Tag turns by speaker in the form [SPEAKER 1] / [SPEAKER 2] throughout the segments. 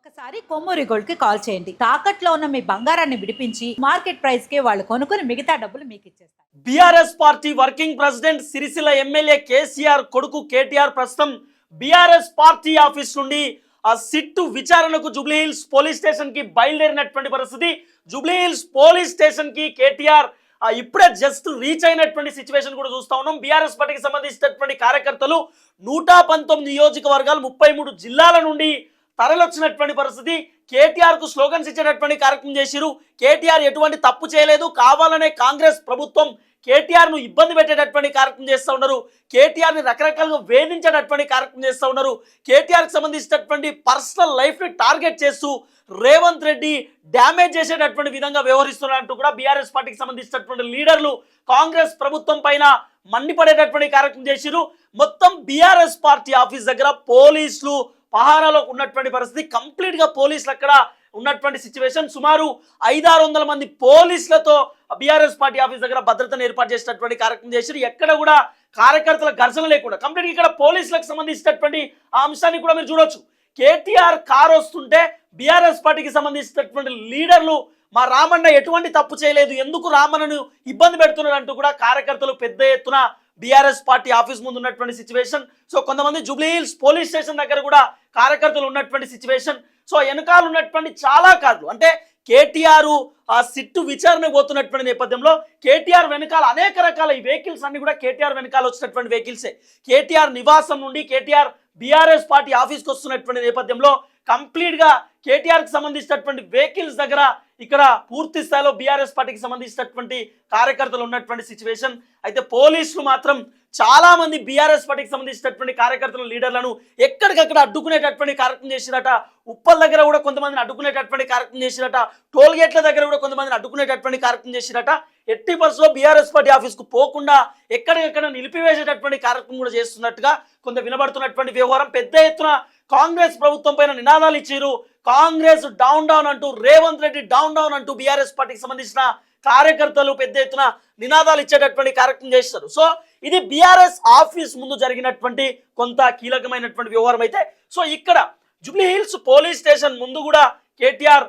[SPEAKER 1] ఒక్కసారి కొమ్మూరి గోల్డ్ కి కాల్ చేయండి. తాకట్లో ఉన్న మీ బంగారాన్ని విడిపించి మార్కెట్ ప్రైస్ కి వాళ్ళు కొనుక్కుని మిగతా డబ్బులు మీకు ఇచ్చేస్తారు.
[SPEAKER 2] BRS party working president Sircilla MLA KCR కొడుకు కేటీఆర్ ప్రస్తుతం బీఆర్ఎస్ పార్టీ ఆఫీస్ నుండి ఆ సిట్టు విచారణకు జూబ్లీహిల్స్ పోలీస్ స్టేషన్ కి బయలుదేరినటువంటి పరిస్థితి. జూబ్లీహిల్స్ పోలీస్ స్టేషన్ కి కేటీఆర్ ఇప్పుడే జస్ట్ రీచ్ అయినటువంటి సిచ్యువేషన్ కూడా చూస్తా ఉన్నాం. బీఆర్ఎస్ పార్టీకి సంబంధించినటువంటి కార్యకర్తలు 119 నియోజకవర్గాలు 33 జిల్లాల నుండి తరలొచ్చినటువంటి పరిస్థితి. కేటీఆర్ కు స్లోగన్స్ ఇచ్చేటటువంటి కార్యక్రమం చేసిరు. కేటీఆర్ ఎటువంటి తప్పు చేయలేదు, కావాలనే కాంగ్రెస్ ప్రభుత్వం కేటీఆర్ ను ఇబ్బంది పెట్టేటటువంటి కార్యక్రమం చేస్తూ ఉన్నారు. కేటీఆర్ ని రకరకాలుగా వేధించేటటువంటి కార్యక్రమం చేస్తూ ఉన్నారు. కేటీఆర్ కి సంబంధించినటువంటి పర్సనల్ లైఫ్ ని టార్గెట్ చేస్తూ రేవంత్ రెడ్డి డ్యామేజ్ చేసేటటువంటి విధంగా వ్యవహరిస్తున్నట్టు కూడా బీఆర్ఎస్ పార్టీకి సంబంధించినటువంటి లీడర్లు కాంగ్రెస్ ప్రభుత్వం పైన మండిపడేటటువంటి కార్యక్రమం చేసిరు. మొత్తం బీఆర్ఎస్ పార్టీ ఆఫీస్ దగ్గర పోలీసులు పహారాలో ఉన్నటువంటి పరిస్థితి. కంప్లీట్ గా పోలీసులు అక్కడ ఉన్నటువంటి సిచ్యువేషన్. సుమారు 500-600 మంది పోలీసులతో బీఆర్ఎస్ పార్టీ ఆఫీస్ దగ్గర భద్రతను ఏర్పాటు చేసినటువంటి కార్యక్రమం చేశారు. ఎక్కడ కూడా కార్యకర్తల ఘర్షణ లేకుండా కంప్లీట్ ఇక్కడ పోలీసులకు సంబంధించినటువంటి ఆ అంశాన్ని కూడా మీరు చూడొచ్చు. కేటీఆర్ కార్ వస్తుంటే బీఆర్ఎస్ పార్టీకి సంబంధించినటువంటి లీడర్లు మా రామన్న ఎటువంటి తప్పు చేయలేదు, ఎందుకు రామన్నను ఇబ్బంది పెడుతున్నారు అంటూ కూడా కార్యకర్తలు పెద్ద ఎత్తున బీఆర్ఎస్ పార్టీ ఆఫీస్ ముందు ఉన్నటువంటి సిచ్యువేషన్. సో కొంతమంది జూబ్లీహిల్స్ పోలీస్ స్టేషన్ దగ్గర కూడా కార్యకర్తలు ఉన్నటువంటి సిచ్యువేషన్. సో వెనకాల ఉన్నటువంటి చాలా కార్లు అంటే కేటీఆర్ ఆ సిట్టు విచారణ పోతున్నటువంటి నేపథ్యంలో కేటీఆర్ వెనకాల అనేక రకాల ఈ వెహికల్స్ అన్ని కూడా కేటీఆర్ వెనకాల వచ్చినటువంటి వెహికల్సే. కేటీఆర్ నివాసం నుండి కేటీఆర్ బీఆర్ఎస్ పార్టీ ఆఫీస్కి వస్తున్నటువంటి నేపథ్యంలో కంప్లీట్ గా కేటీఆర్ కి సంబంధించినటువంటి వెహికల్స్ దగ్గర ఇక్కడ పూర్తి స్థాయిలో బీఆర్ఎస్ పార్టీకి సంబంధించినటువంటి కార్యకర్తలు ఉన్నటువంటి సిచ్యువేషన్. అయితే పోలీసులు మాత్రం చాలా మంది బీఆర్ఎస్ పార్టీకి సంబంధించినటువంటి కార్యకర్తల లీడర్లను ఎక్కడికక్కడ అడ్డుకునేటటువంటి కార్యక్రమం చేసిరట. ఉప్పల్ దగ్గర కూడా కొంతమందిని అడ్డుకునేటటువంటి కార్యక్రమం చేసిరట. టోల్ గేట్ల దగ్గర కూడా కొంతమందిని అడ్డుకునేటటువంటి కార్యక్రమం చేసిరట. ఎట్టి పరిస్థితుల్లో బీఆర్ఎస్ పార్టీ ఆఫీస్కు పోకుండా ఎక్కడికక్కడ నిలిపివేసేటటువంటి కార్యక్రమం కూడా చేస్తున్నట్టుగా కొంత వినబడుతున్నటువంటి వ్యవహారం. పెద్ద ఎత్తున కాంగ్రెస్ ప్రభుత్వం పైన నినాదాలు ఇచ్చారు. కాంగ్రెస్ డౌన్ డౌన్ అంటూ, రేవంత్ రెడ్డి డౌన్ డౌన్ అంటూ బీఆర్ఎస్ పార్టీకి సంబంధించిన కార్యకర్తలు పెద్ద ఎత్తున నినాదాలు ఇచ్చేటటువంటి కార్యక్రమం చేస్తారు. సో ఇది బీఆర్ఎస్ ఆఫీస్ ముందు జరిగినటువంటి కొంత కీలకమైనటువంటి వ్యవహారం. అయితే సో ఇక్కడ జూబ్లీహిల్స్ పోలీస్ స్టేషన్ ముందు కూడా కేటీఆర్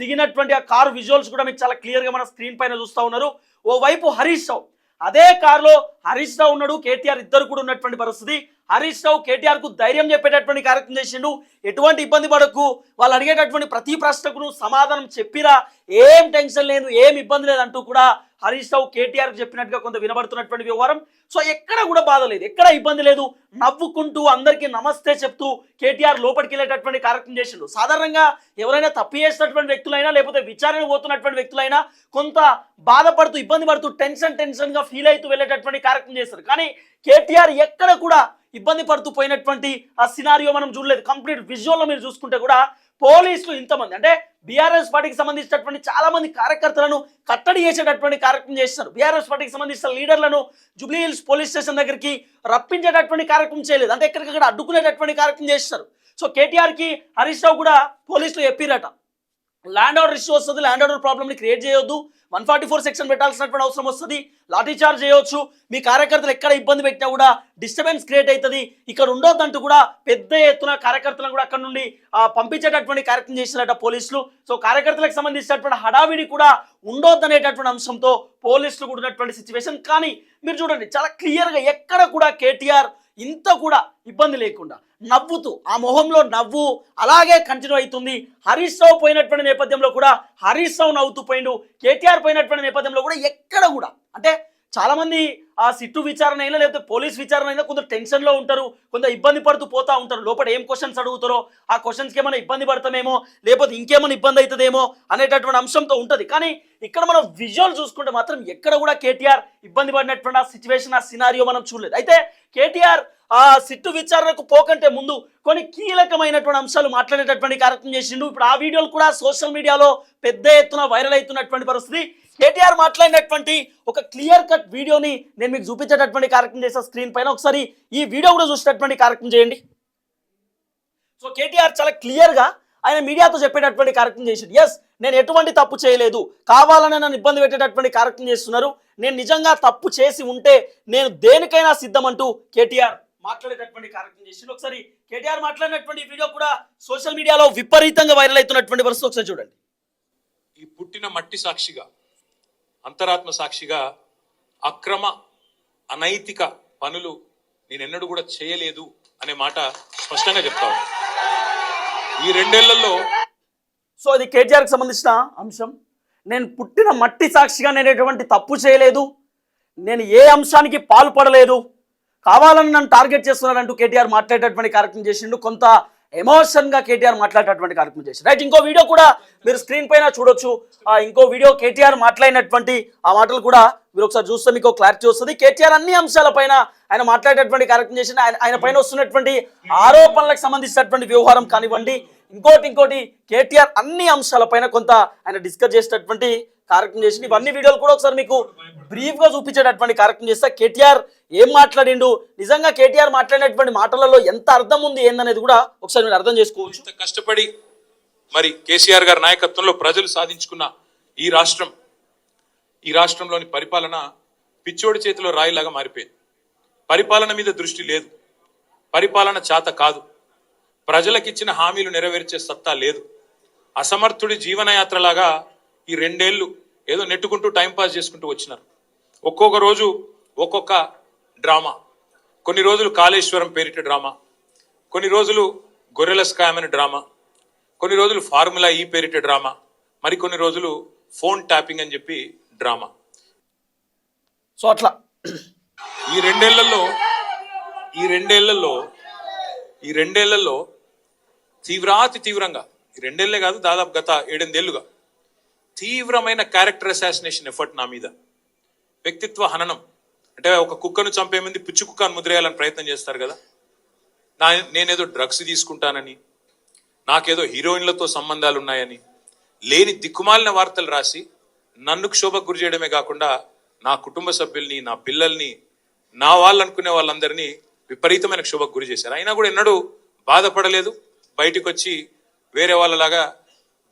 [SPEAKER 2] దిగినటువంటి ఆ కారు విజువల్స్ కూడా మీకు చాలా క్లియర్ గా మన స్క్రీన్ పైన చూస్తూ ఉన్నారు. ఓవైపు హరీష్ రావు, అదే కారులో హరీష్ రావు ఉన్నాడు, కేటీఆర్ ఇద్దరు కూడా ఉన్నటువంటి పరిస్థితి. హరీష్ రావు కేటీఆర్ కు ధైర్యం చెప్పేటటువంటి కార్యక్రమం చేసిండు. ఎటువంటి ఇబ్బంది పడకు, వాళ్ళు అడిగేటటువంటి ప్రతి ప్రశ్నకు సమాధానం చెప్పిరా, ఏం టెన్షన్ లేదు, ఏం ఇబ్బంది లేదు అంటూ కూడా హరీష్ రావు కేటీఆర్ చెప్పినట్టుగా కొంత వినబడుతున్నటువంటి వ్యవహారం. సో ఎక్కడ కూడా బాధ లేదు, ఎక్కడ ఇబ్బంది లేదు, నవ్వుకుంటూ అందరికీ నమస్తే చెప్తూ కేటీఆర్ లోపలికి వెళ్ళేటటువంటి కార్యక్రమం చేసిండు. సాధారణంగా ఎవరైనా తప్పు చేసినటువంటి వ్యక్తులైనా లేకపోతే విచారణ పోతున్నటువంటి వ్యక్తులైనా కొంత బాధపడుతూ ఇబ్బంది పడుతూ టెన్షన్ గా ఫీల్ అవుతూ వెళ్ళేటటువంటి కార్యక్రమం చేస్తారు. కానీ కేటీఆర్ ఎక్కడ కూడా ఇబ్బంది పడుతూ పోయినటువంటి ఆ సినారియో మనం చూడలేదు. కంప్లీట్ విజువల్లో మీరు చూసుకుంటే కూడా పోలీసులు ఇంతమంది అంటే బీఆర్ఎస్ పార్టీకి సంబంధించినటువంటి చాలా మంది కార్యకర్తలను కట్టడి చేసేటటువంటి కార్యక్రమం చేస్తారు. బీఆర్ఎస్ పార్టీకి సంబంధించిన లీడర్లను జూబ్లీహిల్స్ పోలీస్ స్టేషన్ దగ్గరికి రప్పించేటటువంటి కార్యక్రమం చేయలేదు, అంటే ఎక్కడికక్కడ అడ్డుకునేటటువంటి కార్యక్రమం చేస్తారు. సో కేటీఆర్ కి హరీష్ రావు కూడా పోలీసులు చెప్పిరట, ల్యాండ్ ఆర్డర్ ఇష్యూ వస్తుంది, ల్యాండ్ ఆర్డర్ ప్రాబ్లమ్ని క్రియేట్ చేయొద్దు, 144 సెక్షన్ పెట్టాల్సినటువంటి అవసరం వస్తుంది, లాఠీ చార్జ్ చేయవచ్చు, మీ కార్యకర్తలు ఎక్కడ ఇబ్బంది పెట్టినా కూడా డిస్టర్బెన్స్ క్రియేట్ అవుతుంది, ఇక్కడ ఉండొద్దంటూ కూడా పెద్ద ఎత్తున కార్యకర్తలను కూడా అక్కడ నుండి పంపించేటటువంటి కార్యక్రమం చేసినట్టు పోలీసులు. సో కార్యకర్తలకు సంబంధించినటువంటి హడావిడి కూడా ఉండొద్దనేటటువంటి అంశంతో పోలీసులు కూడా ఉన్నటువంటి సిచ్యువేషన్. కానీ మీరు చూడండి చాలా క్లియర్గా ఎక్కడ కూడా కేటీఆర్ ఇంత కూడా ఇబ్బంది లేకుండా నవ్వుతూ, ఆ మొహంలో నవ్వు అలాగే కంటిన్యూ అవుతుంది. హరీష్ రావు పోయినటువంటి నేపథ్యంలో కూడా హరీష్ రావు నవ్వుతూ పోయిండు, కేటీఆర్ పోయినటువంటి నేపథ్యంలో కూడా ఎక్కడ కూడా అంటే చాలా మంది ఆ సిట్టు విచారణ అయినా లేకపోతే పోలీస్ విచారణ అయినా కొంత టెన్షన్లో ఉంటారు, కొంత ఇబ్బంది పడుతూ పోతూ ఉంటారు. లోపల ఏం క్వశ్చన్స్ అడుగుతారో ఆ క్వశ్చన్స్కి ఏమైనా ఇబ్బంది పడతామేమో లేకపోతే ఇంకేమైనా ఇబ్బంది అవుతుందేమో అనేటటువంటి అంశంతో ఉంటుంది. కానీ ఇక్కడ మనం విజువల్ చూసుకుంటే మాత్రం ఎక్కడ కూడా కేటీఆర్ ఇబ్బంది పడినటువంటి ఆ సిచ్యువేషన్, ఆ సినారియో మనం చూడలేదు. అయితే కేటీఆర్ ఆ సిట్టు విచారణకు పోకంటే ముందు కొన్ని కీలకమైనటువంటి అంశాలు మాట్లాడేటటువంటి కార్యక్రమం చేసిండు. ఇప్పుడు ఆ వీడియోలు కూడా సోషల్ మీడియాలో పెద్ద ఎత్తున వైరల్ అవుతున్నటువంటి పరిస్థితి. కేటీఆర్ మాట్లాడినటువంటి ఒక క్లియర్ కట్ వీడియోని నేను మీకు చూపించేటటువంటి కార్యక్రమం చేసే స్క్రీన్ పైన ఒకసారి ఈ వీడియో కూడా చూసేటటువంటి కార్యక్రమం చేయండి. సో కేటీఆర్ చాలా క్లియర్గా ఆయన మీడియాతో చెప్పేటటువంటి కార్యక్రమం చేసిండు. ఎస్, నేను ఎటువంటి తప్పు చేయలేదు, కావాలని నన్ను ఇబ్బంది పెట్టేటటువంటి కార్యక్రమం చేస్తున్నారు, నేను నిజంగా తప్పు చేసి ఉంటే నేను దేనికైనా సిద్ధం అంటూ కేటీఆర్ మాట్లాడేటటువంటి కార్యక్రమం చేసిండు. ఒకసారి కేటీఆర్ మాట్లాడినటువంటి వీడియో కూడా సోషల్ మీడియాలో విపరీతంగా వైరల్ అవుతున్నటువంటి పరిస్థితి ఒకసారి చూడండి.
[SPEAKER 3] ఈ పుట్టిన మట్టి సాక్షిగా, అంతరాత్మ సాక్షిగా అక్రమ అనైతిక పనులు నేనెన్నడూ కూడా చేయలేదు అనే మాట స్పష్టంగా చెప్తాను. ఈ 2 ఏళ్లలో
[SPEAKER 2] సో ఇది కేటీఆర్కి సంబంధించిన అంశం. నేను పుట్టిన మట్టి సాక్షిగా నేను ఎటువంటి తప్పు చేయలేదు, నేను ఏ అంశానికి పాల్పడలేదు, కావాలని నన్ను టార్గెట్ చేస్తున్నారంటూ కేటీఆర్ మాట్లాడేటటువంటి కార్యక్రమం చేసిండు. కొంత ఎమోషన్గా కేటీఆర్ మాట్లాడేటటువంటి కార్యక్రమం చేసిండు. రైట్, ఇంకో వీడియో కూడా మీరు స్క్రీన్ పైన చూడొచ్చు. ఇంకో వీడియో కేటీఆర్ మాట్లాడినటువంటి ఆ మాటలు కూడా మీరు ఒకసారి చూస్తే మీకు క్లారిటీ వస్తుంది. కేటీఆర్ అన్ని అంశాలపైన ఆయన మాట్లాడేటటువంటి కార్యక్రమం చేసిండు. ఆయన పైన వస్తున్నటువంటి ఆరోపణలకు సంబంధించినటువంటి వ్యవహారం కానివ్వండి, ఇంకోటి కేటీఆర్ అన్ని అంశాలపైన కొంత ఆయన డిస్కస్ చేసేటటువంటి కార్యక్రమం చేసింది. ఇవన్నీ వీడియోలు కూడా ఒకసారి మీకు బ్రీఫ్గా చూపించేటటువంటి కార్యక్రమం చేస్తే కేటీఆర్ ఏం మాట్లాడిండు, నిజంగా కేటీఆర్ మాట్లాడినటువంటి మాటలలో ఎంత అర్థం ఉంది ఏందనేది కూడా ఒకసారి మీరు అర్థం చేసుకోవచ్చు.
[SPEAKER 3] ఇంత కష్టపడి మరి కేసీఆర్ గారి నాయకత్వంలో ప్రజలు సాధించుకున్న ఈ రాష్ట్రంలోని పరిపాలన పిచ్చోడి చేతిలో రాయిలాగా మారిపోయింది. పరిపాలన మీద దృష్టి లేదు, పరిపాలన చేత కాదు, ప్రజలకిచ్చిన హామీలు నెరవేర్చే సత్తా లేదు. అసమర్థుడి జీవనయాత్రలాగా ఈ 2 ఏళ్ళు ఏదో నెట్టుకుంటూ టైంపాస్ చేసుకుంటూ వచ్చినారు. ఒక్కొక్క రోజు ఒక్కొక్క డ్రామా. కొన్ని రోజులు కాళేశ్వరం పేరిట డ్రామా, కొన్ని రోజులు గొర్రెల స్కామ్ అని డ్రామా, కొన్ని రోజులు ఫార్ములా ఈ పేరిట డ్రామా, మరికొన్ని రోజులు ఫోన్ ట్యాపింగ్ అని చెప్పి డ్రామా.
[SPEAKER 2] సో అట్లా
[SPEAKER 3] ఈ రెండేళ్లలో తీవ్రంగా, ఈ 2 ఏళ్లే కాదు, దాదాపు గత 7-8 ఏళ్లుగా తీవ్రమైన క్యారెక్టర్ అసాసినేషన్ ఎఫర్ట్ నా మీద, వ్యక్తిత్వ హననం. అంటే ఒక కుక్కను చంపే ముందు పిచ్చి కుక్కను ముద్రేయాలని ప్రయత్నం చేస్తారు కదా, నేనేదో డ్రగ్స్ తీసుకుంటానని, నాకేదో హీరోయిన్లతో సంబంధాలు ఉన్నాయని లేని దిక్కుమాలిన వార్తలు రాసి నన్ను క్షోభకు గురి చేయడమే కాకుండా నా కుటుంబ సభ్యుల్ని, నా పిల్లల్ని, నా వాళ్ళు అనుకునే వాళ్ళందరినీ విపరీతమైన క్షోభకు గురి చేశారు. అయినా కూడా ఎన్నడూ బాధపడలేదు, బయటకు వచ్చి వేరే వాళ్ళలాగా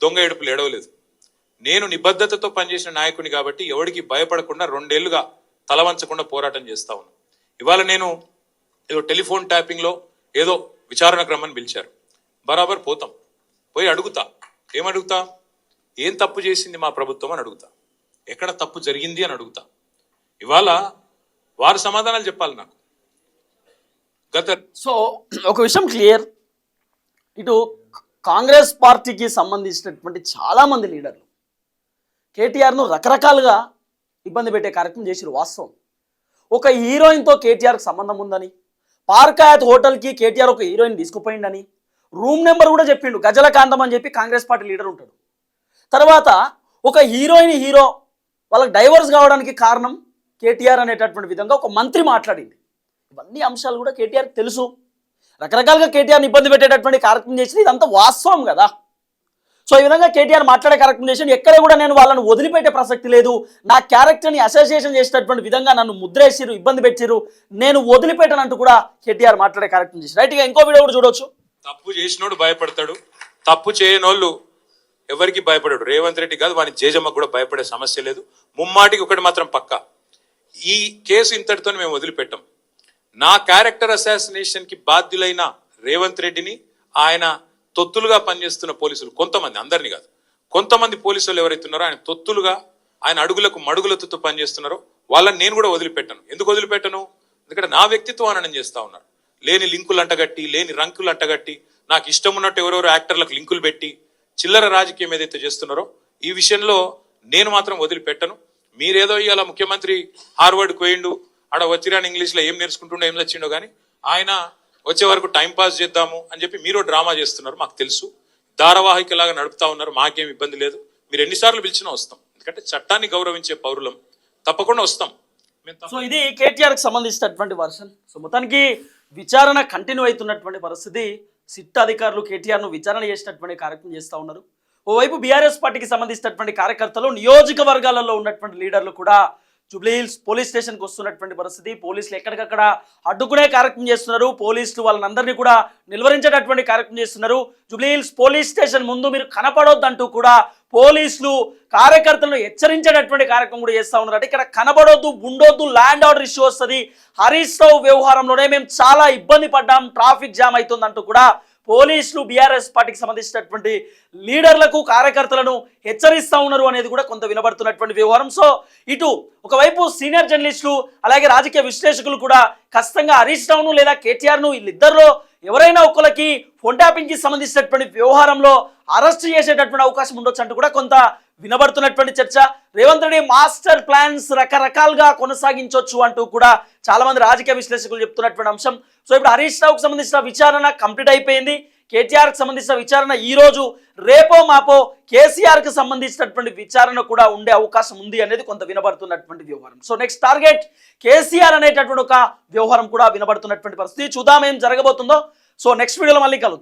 [SPEAKER 3] దొంగ ఏడుపులు ఏడవలేదు. నేను నిబద్ధతతో పనిచేసిన నాయకుని కాబట్టి ఎవరికి భయపడకుండా 2 ఏళ్లుగా తలవంచకుండా పోరాటం చేస్తా ఉన్నాను. ఇవాళ నేను ఏదో టెలిఫోన్ ట్యాపింగ్లో ఏదో విచారణ క్రమాన్ని పిలిచారు, బరాబర్ పోతాం, పోయి అడుగుతా. ఏమడుగుతా? ఏం తప్పు చేసింది మా ప్రభుత్వం అని అడుగుతా, ఎక్కడ తప్పు జరిగింది అని అడుగుతా. ఇవాళ వారు సమాధానాలు చెప్పాలి నాకు.
[SPEAKER 2] సో ఒక విషయం క్లియర్, ఇటు కాంగ్రెస్ పార్టీకి సంబంధించినటువంటి చాలామంది లీడర్లు కేటీఆర్ను రకరకాలుగా ఇబ్బంది పెట్టే కార్యక్రమం చేసిరు. వాస్తవం, ఒక హీరోయిన్తో కేటీఆర్కి సంబంధం ఉందని, పార్కాయత్ హోటల్కి కేటీఆర్ ఒక హీరోయిన్ తీసుకుపోయిండని, రూమ్ నెంబర్ కూడా చెప్పిండు, గజలకాంతం అని చెప్పి కాంగ్రెస్ పార్టీ లీడర్ ఉంటాడు. తర్వాత ఒక హీరో వాళ్ళకి డైవర్స్ కావడానికి కారణం కేటీఆర్ అనేటటువంటి విధంగా ఒక మంత్రి మాట్లాడింది. ఇవన్నీ అంశాలు కూడా కేటీఆర్కి తెలుసు. రకరకాలుగా కేటీఆర్ని ఇబ్బంది పెట్టేటటువంటి కార్యక్రమం చేసింది, ఇదంతా వాస్తవం కదా. సో ఈ విధంగా కేటీఆర్ మాట్లాడే కార్యక్రమం చేసి ఎక్కడ కూడా నేను వాళ్ళని వదిలిపెట్టే ప్రసక్తి లేదు, నా క్యారెక్టర్ని అసోసియేషన్ చేసేటటువంటి విధంగా నన్ను ముద్రేసిరు, ఇబ్బంది పెట్టిరు, నేను వదిలిపెట్టనంటూ కూడా కేటీఆర్ మాట్లాడే కార్యక్రమం చేసి. రైట్, ఇక ఇంకో వీడియో కూడా చూడొచ్చు.
[SPEAKER 3] తప్పు చేసినోడు భయపడతాడు, తప్పు చేయనోళ్ళు ఎవరికి భయపడాడు. రేవంత్ రెడ్డి కాదు, వాని జేజమ్మకు కూడా భయపడే సమస్య లేదు. ముమ్మాటికి ఒకటి మాత్రం పక్కా, ఈ కేసు ఇంతటితో మేము వదిలిపెట్టాం. నా క్యారెక్టర్ అసాసినేషన్కి బాధ్యులైన రేవంత్ రెడ్డిని, ఆయన తొత్తులుగా పనిచేస్తున్న పోలీసులు కొంతమంది, అందరినీ కాదు, కొంతమంది పోలీసులు ఎవరైతే ఉన్నారో ఆయన తొత్తులుగా, ఆయన అడుగులకు మడుగులతో పనిచేస్తున్నారో వాళ్ళని నేను కూడా వదిలిపెట్టను. ఎందుకు వదిలిపెట్టను? ఎందుకంటే నా వ్యక్తిత్వం హననం చేస్తూ ఉన్నారు. లేని లింకులు అంటగట్టి, లేని రంకులు అంటగట్టి, నాకు ఇష్టం ఉన్నట్టు ఎవరెవరో యాక్టర్లకు లింకులు పెట్టి చిల్లర రాజకీయం ఏదైతే చేస్తున్నారో ఈ విషయంలో నేను మాత్రం వదిలిపెట్టను. మీరేదో ఇవాళ ముఖ్యమంత్రి హార్వర్డ్కి పోయిండు, ఆడ వచ్చిరాని ఇంగ్లీష్లో ఏం నేర్చుకుంటుండో ఏం వచ్చిండో కానీ ఆయన వచ్చే వరకు టైం పాస్ చేద్దాము అని చెప్పి మీరు డ్రామా చేస్తున్నారు, మాకు తెలుసు. ధారావాహికలాగా నడుపుతా ఉన్నారు, మాకేం ఇబ్బంది లేదు. మీరు ఎన్నిసార్లు పిలిచినా వస్తాం, ఎందుకంటే చట్టాన్ని గౌరవించే పౌరులం, తప్పకుండా వస్తాం.
[SPEAKER 2] సో ఇది కేటీఆర్కి సంబంధించినటువంటి వర్షన్. సో మొత్తానికి విచారణ కంటిన్యూ అవుతున్నటువంటి పరిస్థితి. సిట్ అధికారులు కేటీఆర్ను విచారణ చేసినటువంటి కార్యక్రమం చేస్తూ ఉన్నారు. ఓవైపు బీఆర్ఎస్ పార్టీకి సంబంధించినటువంటి కార్యకర్తలు, నియోజకవర్గాలలో ఉన్నటువంటి లీడర్లు కూడా జూబ్లీహిల్స్ పోలీస్ స్టేషన్కి వస్తున్నటువంటి పరిస్థితి. పోలీసులు ఎక్కడికక్కడ అడ్డుకునే కార్యక్రమం చేస్తున్నారు. పోలీసులు వాళ్ళందరినీ కూడా నిలువరించేటటువంటి కార్యక్రమం చేస్తున్నారు. జూబ్లీహిల్స్ పోలీస్ స్టేషన్ ముందు మీరు కనపడొద్దంటూ కూడా పోలీసులు కార్యకర్తలను హెచ్చరించేటటువంటి కార్యక్రమం కూడా చేస్తూ ఉన్నారు. అంటే ఇక్కడ కనబడొద్దు, ఉండొద్దు, ల్యాండ్ ఆర్డర్ ఇష్యూ వస్తుంది, హరీష్ రావు వ్యవహారంలోనే మేము చాలా ఇబ్బంది పడ్డాం, ట్రాఫిక్ జామ్ అవుతుందంటూ కూడా పోలీసులు బీఆర్ఎస్ పార్టీకి సంబంధించినటువంటి లీడర్లకు కార్యకర్తలను హెచ్చరిస్తూ ఉన్నారు అనేది కూడా కొంత వినబడుతున్నటువంటి వ్యవహారం. సో ఇటు ఒకవైపు సీనియర్ జర్నలిస్టులు అలాగే రాజకీయ విశ్లేషకులు కూడా ఖచ్చితంగా హరీష్ రావును లేదా కేటీఆర్ను వీళ్ళిద్దరిలో ఎవరైనా ఒకరికి ఫోన్ ట్యాపింగ్కి సంబంధించినటువంటి వ్యవహారంలో అరెస్ట్ చేసేటటువంటి అవకాశం ఉండొచ్చు అంటూ కూడా కొంత వినబడుతున్నటువంటి చర్చ. రేవంత్ రెడ్డి మాస్టర్ ప్లాన్స్ రకరకాలుగా కొనసాగించవచ్చు అంటూ కూడా చాలా మంది రాజకీయ విశ్లేషకులు చెప్తున్నటువంటి అంశం. సో ఇప్పుడు హరీష్ రావుకు సంబంధించిన విచారణ కంప్లీట్ అయిపోయింది. కేటీఆర్కి సంబంధించిన విచారణ ఈ రోజు, రేపో మాపో కేసీఆర్కి సంబంధించినటువంటి విచారణ కూడా ఉండే అవకాశం ఉంది అనేది కొంత వినబడుతున్నటువంటి వ్యవహారం. సో నెక్స్ట్ టార్గెట్ కేసీఆర్ అనేటటువంటి ఒక వ్యవహారం కూడా వినబడుతున్నటువంటి పరిస్థితి. చూద్దాం ఏం జరగబోతుందో. సో నెక్స్ట్ వీడియోలో మళ్ళీ కలుద్దాం.